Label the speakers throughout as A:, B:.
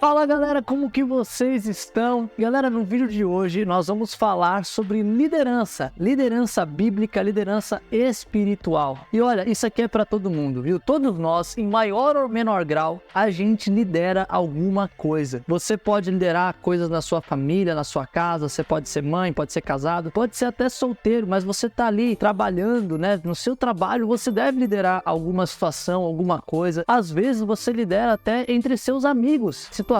A: Fala galera, como que vocês estão? Galera, no vídeo de hoje nós vamos falar sobre liderança bíblica, liderança espiritual. E olha, isso aqui é para todo mundo, viu? Todos nós, em maior ou menor grau, a gente lidera alguma coisa. Você pode liderar coisas na sua família, na sua casa, você pode ser mãe, pode ser casado, pode ser até solteiro, mas você tá ali trabalhando, né? No seu trabalho você deve liderar alguma situação, alguma coisa. Às vezes você lidera até entre seus amigos, situações,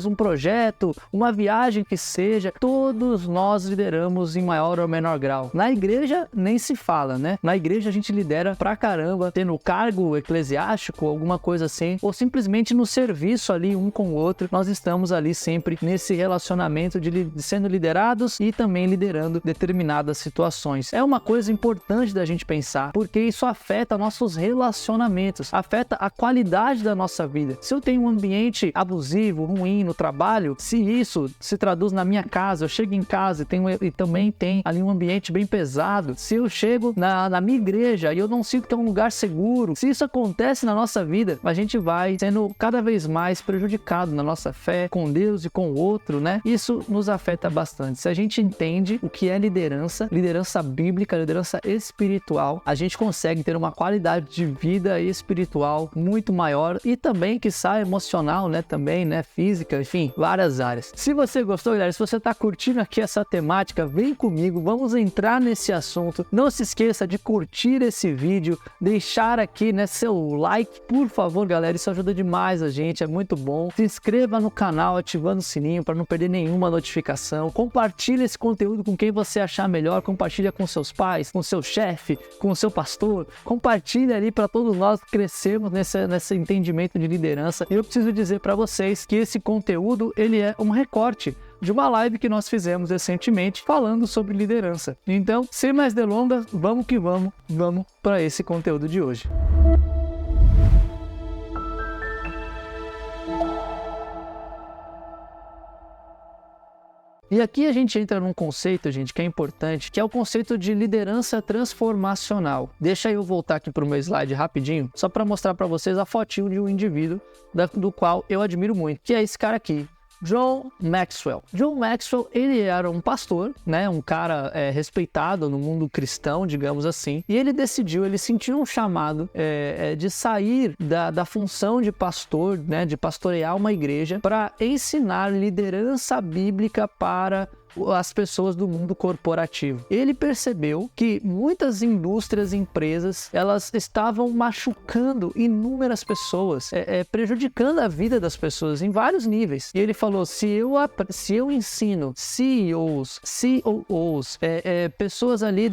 A: um projeto, uma viagem que seja, todos nós lideramos em maior ou menor grau. Na igreja nem se fala, né? Na igreja a gente lidera pra caramba, tendo cargo eclesiástico, alguma coisa assim, ou simplesmente no serviço ali um com o outro, nós estamos ali sempre nesse relacionamento de sendo liderados e também liderando determinadas situações. É uma coisa importante da gente pensar, porque isso afeta nossos relacionamentos, afeta a qualidade da nossa vida. Se eu tenho um ambiente abusivo, ruim no trabalho, se isso se traduz na minha casa, eu chego em casa e também tem ali um ambiente bem pesado, se eu chego na minha igreja e eu não sinto que é um lugar seguro, se isso acontece na nossa vida, a gente vai sendo cada vez mais prejudicado na nossa fé com Deus e com o outro, né? Isso nos afeta bastante. Se a gente entende o que é liderança bíblica, liderança espiritual, a gente consegue ter uma qualidade de vida espiritual muito maior e também, quiçá, emocional, né? Também, né? Física, enfim, várias áreas. Se você gostou, galera, se você tá curtindo aqui essa temática, vem comigo, vamos entrar nesse assunto. Não se esqueça de curtir esse vídeo, deixar aqui, né, seu like, por favor, galera, isso ajuda demais a gente, é muito bom. Se inscreva no canal, ativando o sininho para não perder nenhuma notificação. Compartilhe esse conteúdo com quem você achar melhor, compartilha com seus pais, com seu chefe, com o seu pastor, compartilha ali para todos nós crescermos nesse entendimento de liderança. Eu preciso dizer para vocês que esse conteúdo, ele é um recorte de uma live que nós fizemos recentemente falando sobre liderança. Então, sem mais delongas, vamos que vamos para esse conteúdo de hoje. E aqui a gente entra num conceito, gente, que é importante, que é o conceito de liderança transformacional. Deixa eu voltar aqui para o meu slide rapidinho, só para mostrar para vocês a fotinho de um indivíduo do qual eu admiro muito, que é esse cara aqui, John Maxwell. John Maxwell, ele era um pastor, né, um cara respeitado no mundo cristão, digamos assim, e ele sentiu um chamado de sair da função de pastor, né, de pastorear uma igreja, para ensinar liderança bíblica para as pessoas do mundo corporativo. Ele percebeu que muitas indústrias e empresas, elas estavam machucando inúmeras pessoas, prejudicando a vida das pessoas em vários níveis. E ele falou, se eu ensino CEOs, pessoas ali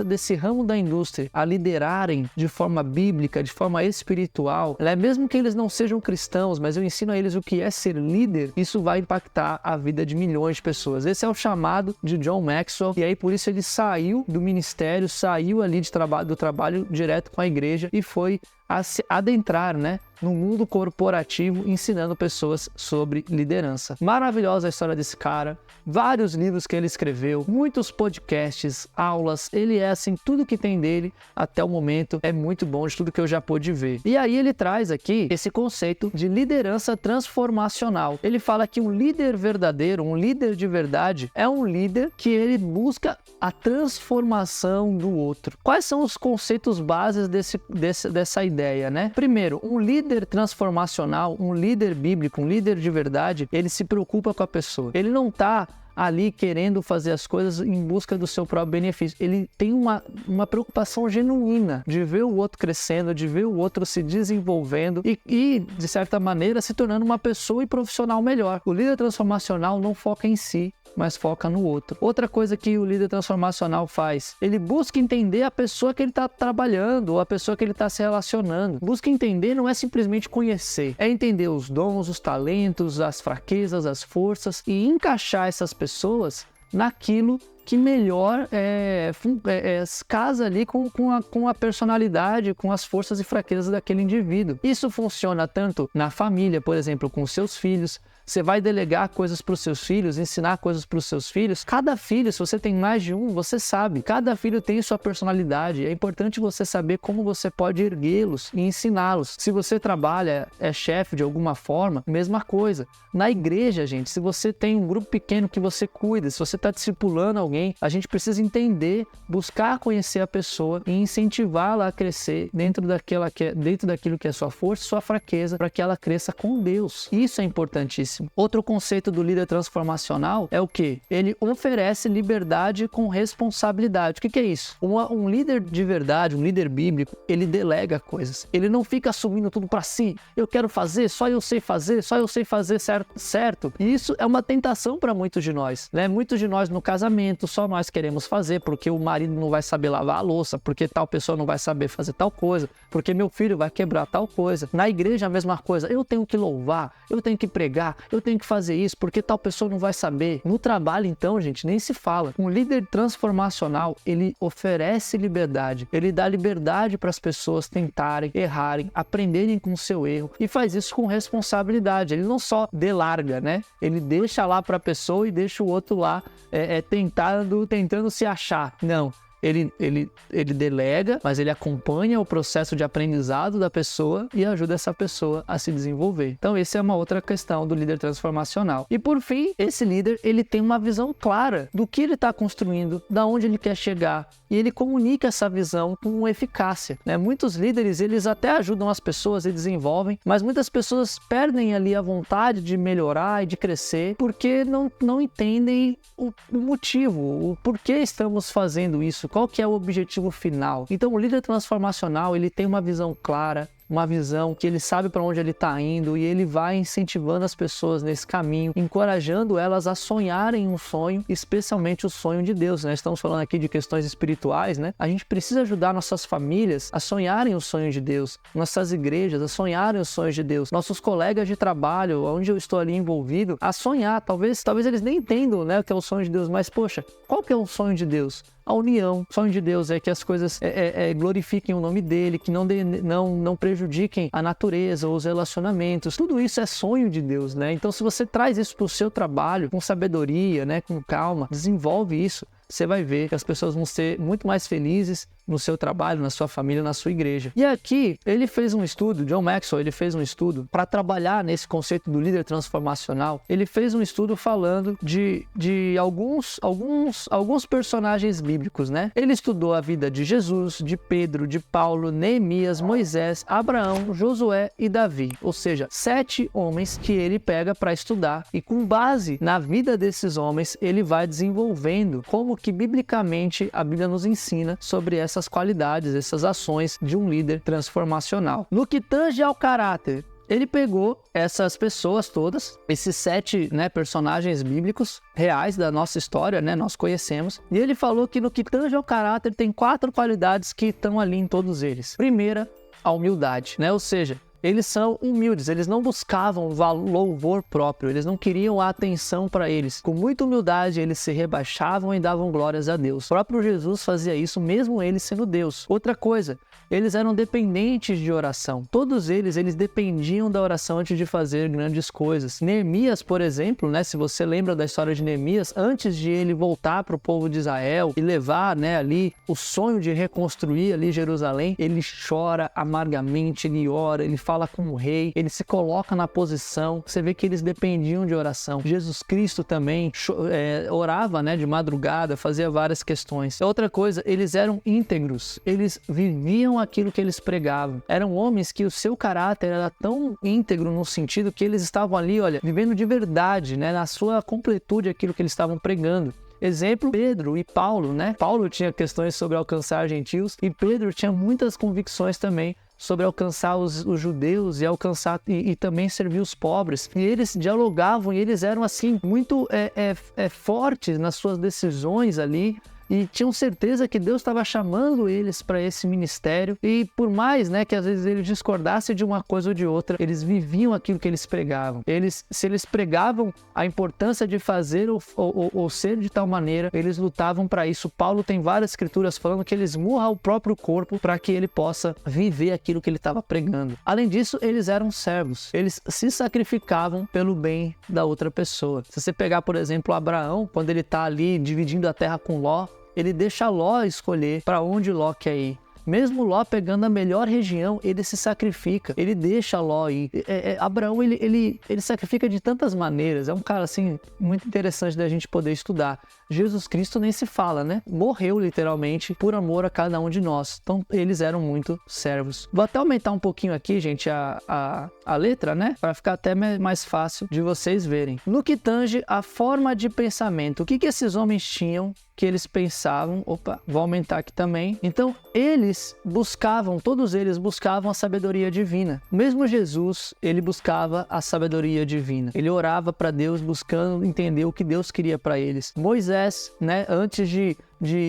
A: desse ramo da indústria a liderarem de forma bíblica, de forma espiritual, mesmo que eles não sejam cristãos, mas eu ensino a eles o que é ser líder, isso vai impactar a vida de milhões de pessoas. Esse é o chamado de John Maxwell, e aí por isso ele saiu do ministério, saiu ali do trabalho direto com a igreja e foi a se adentrar, né, no mundo corporativo, ensinando pessoas sobre liderança. Maravilhosa a história desse cara, vários livros que ele escreveu, muitos podcasts, aulas, ele é assim, tudo que tem dele até o momento é muito bom, de tudo que eu já pude ver. E aí ele traz aqui esse conceito de liderança transformacional. Ele fala que um líder verdadeiro, um líder de verdade, é um líder que ele busca a transformação do outro. Quais são os conceitos bases dessa ideia, né? Primeiro, um líder transformacional, um líder bíblico, um líder de verdade, ele se preocupa com a pessoa. Ele não está ali querendo fazer as coisas em busca do seu próprio benefício. Ele tem uma preocupação genuína de ver o outro crescendo, de ver o outro se desenvolvendo e, de certa maneira, se tornando uma pessoa e profissional melhor. O líder transformacional não foca em si, mas foca no outro. Outra coisa que o líder transformacional faz, ele busca entender a pessoa que ele está trabalhando, ou a pessoa que ele está se relacionando. Busca entender, não é simplesmente conhecer, é entender os dons, os talentos, as fraquezas, as forças e encaixar essas pessoas naquilo que melhor casa ali com a personalidade, com as forças e fraquezas daquele indivíduo. Isso funciona tanto na família, por exemplo, com seus filhos, você vai delegar coisas para os seus filhos, ensinar coisas para os seus filhos. Cada filho, se você tem mais de um, você sabe, cada filho tem sua personalidade. É importante você saber como você pode erguê-los e ensiná-los. Se você trabalha, é chefe de alguma forma, mesma coisa. Na igreja, gente, se você tem um grupo pequeno que você cuida, se você está discipulando alguém, a gente precisa entender, buscar conhecer a pessoa e incentivá-la a crescer dentro daquilo que é sua força, sua fraqueza, para que ela cresça com Deus. Isso é importantíssimo. Outro conceito do líder transformacional é o quê? Ele oferece liberdade com responsabilidade. O que é isso? Um líder de verdade, um líder bíblico, ele delega coisas. Ele não fica assumindo tudo para si. Eu quero fazer, só eu sei fazer certo. E isso é uma tentação para muitos de nós, né? Muitos de nós no casamento, só nós queremos fazer porque o marido não vai saber lavar a louça, porque tal pessoa não vai saber fazer tal coisa, porque meu filho vai quebrar tal coisa. Na igreja a mesma coisa. Eu tenho que louvar, eu tenho que pregar, eu tenho que fazer isso porque tal pessoa não vai saber. No trabalho, então, gente, nem se fala. Um líder transformacional, ele oferece liberdade. Ele dá liberdade para as pessoas tentarem, errarem, aprenderem com o seu erro e faz isso com responsabilidade. Ele não só delarga, né? Ele deixa lá para a pessoa e deixa o outro lá tentando se achar. Não. Ele delega, mas ele acompanha o processo de aprendizado da pessoa e ajuda essa pessoa a se desenvolver. Então, essa é uma outra questão do líder transformacional. E por fim, esse líder, ele tem uma visão clara do que ele está construindo, da onde ele quer chegar, e ele comunica essa visão com eficácia, né? Muitos líderes, eles até ajudam as pessoas e desenvolvem, mas muitas pessoas perdem ali a vontade de melhorar e de crescer porque não entendem o motivo, o porquê estamos fazendo isso, qual que é o objetivo final. Então, o líder transformacional, ele tem uma visão clara, uma visão que ele sabe para onde ele está indo e ele vai incentivando as pessoas nesse caminho, encorajando elas a sonharem um sonho, especialmente o sonho de Deus, né? Estamos falando aqui de questões espirituais, né? A gente precisa ajudar nossas famílias a sonharem o sonho de Deus, nossas igrejas a sonharem os sonhos de Deus, nossos colegas de trabalho, onde eu estou ali envolvido, a sonhar. Talvez eles nem entendam, né, o que é o sonho de Deus, mas poxa, qual que é o sonho de Deus? A união. O sonho de Deus é que as coisas glorifiquem o nome dele, que não prejudiquem a natureza ou os relacionamentos. Tudo isso é sonho de Deus, né? Então, se você traz isso para o seu trabalho com sabedoria, né, com calma, desenvolve isso, você vai ver que as pessoas vão ser muito mais felizes no seu trabalho, na sua família, na sua igreja. E aqui, ele fez um estudo, John Maxwell, ele fez um estudo para trabalhar nesse conceito do líder transformacional. Ele fez um estudo falando de alguns personagens bíblicos, né? Ele estudou a vida de Jesus, de Pedro, de Paulo, Neemias, Moisés, Abraão, Josué e Davi. Ou seja, 7 homens que ele pega para estudar e com base na vida desses homens, ele vai desenvolvendo como que biblicamente a Bíblia nos ensina sobre essas qualidades, essas ações de um líder transformacional. No que tange ao caráter, ele pegou essas pessoas todas, esses 7, né, personagens bíblicos reais da nossa história, né, nós conhecemos, e ele falou que no que tange ao caráter tem 4 qualidades que estão ali em todos eles. Primeira, a humildade, né, ou seja, eles são humildes, eles não buscavam louvor próprio, eles não queriam a atenção para eles. Com muita humildade, eles se rebaixavam e davam glórias a Deus. O próprio Jesus fazia isso, mesmo ele sendo Deus. Outra coisa, eles eram dependentes de oração. Todos eles dependiam da oração antes de fazer grandes coisas. Neemias, por exemplo, né, se você lembra da história de Neemias, antes de ele voltar para o povo de Israel e levar, né, ali o sonho de reconstruir ali Jerusalém, ele chora amargamente, ele ora, ele fala com o rei, ele se coloca na posição. Você vê que eles dependiam de oração. Jesus Cristo também orava, né, de madrugada, fazia várias questões. Outra coisa, eles eram íntegros, eles viviam aquilo que eles pregavam. Eram homens que o seu caráter era tão íntegro no sentido que eles estavam ali, olha, vivendo de verdade, né, na sua completude aquilo que eles estavam pregando. Exemplo, Pedro e Paulo, né? Paulo tinha questões sobre alcançar gentios e Pedro tinha muitas convicções também sobre alcançar os judeus e alcançar e também servir os pobres. E eles dialogavam e eles eram assim muito fortes nas suas decisões ali, e tinham certeza que Deus estava chamando eles para esse ministério, e por mais, né, que às vezes eles discordassem de uma coisa ou de outra, eles viviam aquilo que eles pregavam. Se eles pregavam a importância de fazer ou ser de tal maneira, eles lutavam para isso. Paulo tem várias escrituras falando que ele esmurra o próprio corpo para que ele possa viver aquilo que ele estava pregando. Além disso, eles eram servos, eles se sacrificavam pelo bem da outra pessoa. Se você pegar, por exemplo, Abraão, quando ele está ali dividindo a terra com Ló, ele deixa Ló escolher para onde Ló quer ir. Mesmo Ló pegando a melhor região, ele se sacrifica, ele deixa Ló ir. Abraão, ele sacrifica de tantas maneiras, é um cara assim, muito interessante da gente poder estudar. Jesus Cristo nem se fala, né? Morreu literalmente por amor a cada um de nós. Então, eles eram muito servos. Vou até aumentar um pouquinho aqui, gente, a letra, né? Para ficar até mais fácil de vocês verem. No que tange a forma de pensamento, o que esses homens tinham que eles pensavam? Opa, vou aumentar aqui também. Então, todos eles buscavam a sabedoria divina. Mesmo Jesus, ele buscava a sabedoria divina. Ele orava para Deus buscando entender o que Deus queria para eles. Moisés, né, antes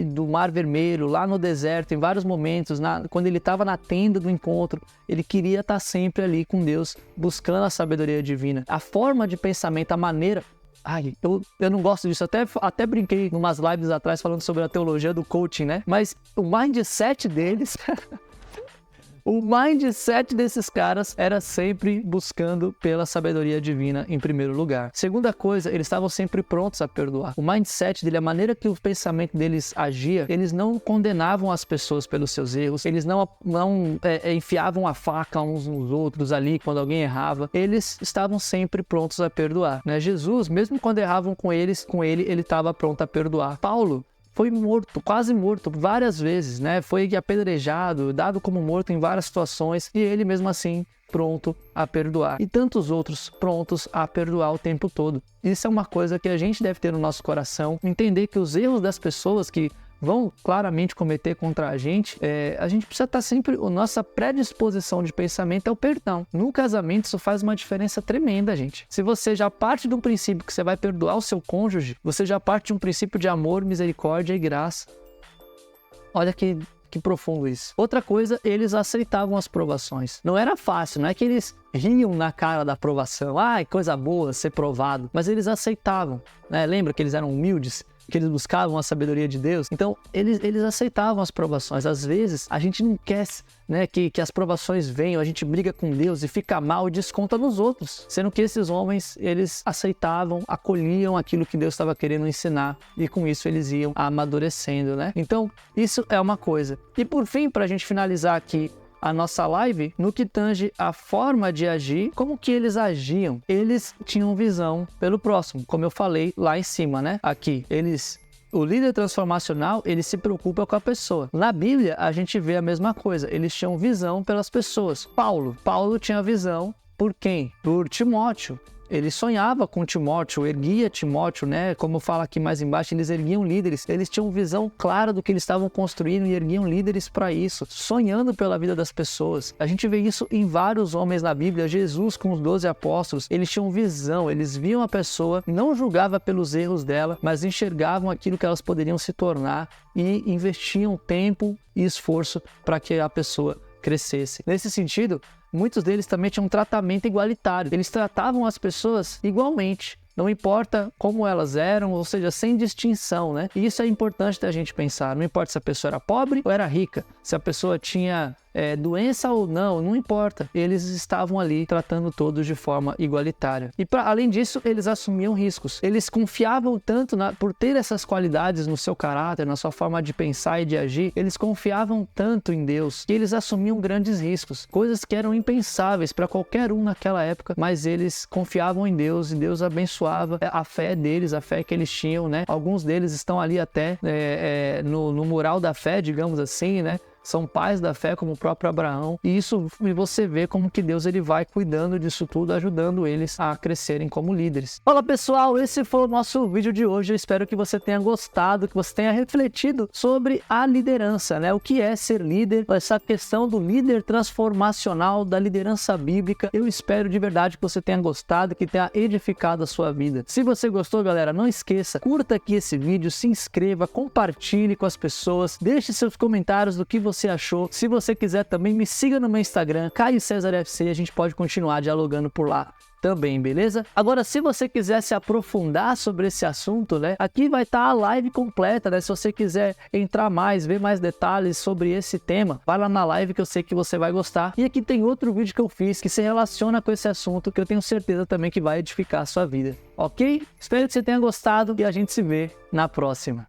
A: do Mar Vermelho, lá no deserto, em vários momentos, quando ele estava na tenda do encontro, ele queria estar sempre ali com Deus, buscando a sabedoria divina. A forma de pensamento, a maneira... eu não gosto disso, até brinquei em umas lives atrás falando sobre a teologia do coaching, né? Mas o mindset deles... O mindset desses caras era sempre buscando pela sabedoria divina em primeiro lugar. Segunda coisa, eles estavam sempre prontos a perdoar. O mindset dele, a maneira que o pensamento deles agia, eles não condenavam as pessoas pelos seus erros, eles não enfiavam a faca uns nos outros ali quando alguém errava. Eles estavam sempre prontos a perdoar, né? Jesus, mesmo quando erravam com ele estava pronto a perdoar. Paulo foi morto, quase morto várias vezes, né? Foi apedrejado, dado como morto em várias situações, e ele mesmo assim pronto a perdoar. E tantos outros prontos a perdoar o tempo todo. Isso é uma coisa que a gente deve ter no nosso coração, entender que os erros das pessoas que vão claramente cometer contra a gente precisa estar sempre... A nossa predisposição de pensamento é o perdão. No casamento, isso faz uma diferença tremenda, gente. Se você já parte de um princípio que você vai perdoar o seu cônjuge, você já parte de um princípio de amor, misericórdia e graça. Olha que profundo isso. Outra coisa, eles aceitavam as provações. Não era fácil, não é que eles riam na cara da provação. Coisa boa ser provado. Mas eles aceitavam, né? Lembra que eles eram humildes? Que eles buscavam a sabedoria de Deus? Então, eles aceitavam as provações. Às vezes, a gente não quer, né, que as provações venham, a gente briga com Deus e fica mal e desconta nos outros. Sendo que esses homens, eles aceitavam, acolhiam aquilo que Deus estava querendo ensinar, e com isso eles iam amadurecendo, né? Então, isso é uma coisa. E por fim, para a gente finalizar aqui a nossa live, no que tange a forma de agir, como que eles agiam? Eles tinham visão pelo próximo, como eu falei lá em cima, né? Aqui, o líder transformacional, ele se preocupa com a pessoa. Na Bíblia, a gente vê a mesma coisa, eles tinham visão pelas pessoas. Paulo tinha visão por quem? Por Timóteo. Ele sonhava com Timóteo, erguia Timóteo, né? Como fala aqui mais embaixo, eles erguiam líderes. Eles tinham visão clara do que eles estavam construindo e erguiam líderes para isso, sonhando pela vida das pessoas. A gente vê isso em vários homens na Bíblia. Jesus com os 12 apóstolos, eles tinham visão, eles viam a pessoa, não julgavam pelos erros dela, mas enxergavam aquilo que elas poderiam se tornar e investiam tempo e esforço para que a pessoa crescesse. Nesse sentido, muitos deles também tinham um tratamento igualitário. Eles tratavam as pessoas igualmente. Não importa como elas eram, ou seja, sem distinção, né? E isso é importante da gente pensar. Não importa se a pessoa era pobre ou era rica, se a pessoa tinha doença ou não importa. Eles estavam ali tratando todos de forma igualitária. E além disso, eles assumiam riscos. Eles confiavam tanto por ter essas qualidades no seu caráter, na sua forma de pensar e de agir, eles confiavam tanto em Deus que eles assumiam grandes riscos, coisas que eram impensáveis para qualquer um naquela época, mas eles confiavam em Deus e Deus abençoava a fé deles, a fé que eles tinham, né? Alguns deles estão ali até no mural da fé, digamos assim, né? são pais da fé como o próprio Abraão, e você vê como que Deus ele vai cuidando disso tudo, ajudando eles a crescerem como líderes. Fala pessoal, esse foi o nosso vídeo de hoje. Eu espero que você tenha gostado, que você tenha refletido sobre a liderança, né? O que é ser líder, essa questão do líder transformacional, da liderança bíblica. Eu espero de verdade que você tenha gostado, que tenha edificado a sua vida. Se você gostou, galera, não esqueça, curta aqui esse vídeo, se inscreva, compartilhe com as pessoas, deixe seus comentários do que você achou. Se você quiser também, me siga no meu Instagram, Caio César FC, a gente pode continuar dialogando por lá também, beleza? Agora, se você quiser se aprofundar sobre esse assunto, né, aqui vai estar a live completa, né? Se você quiser entrar mais, ver mais detalhes sobre esse tema, vai lá na live que eu sei que você vai gostar. E aqui tem outro vídeo que eu fiz que se relaciona com esse assunto, que eu tenho certeza também que vai edificar a sua vida, ok? Espero que você tenha gostado e a gente se vê na próxima.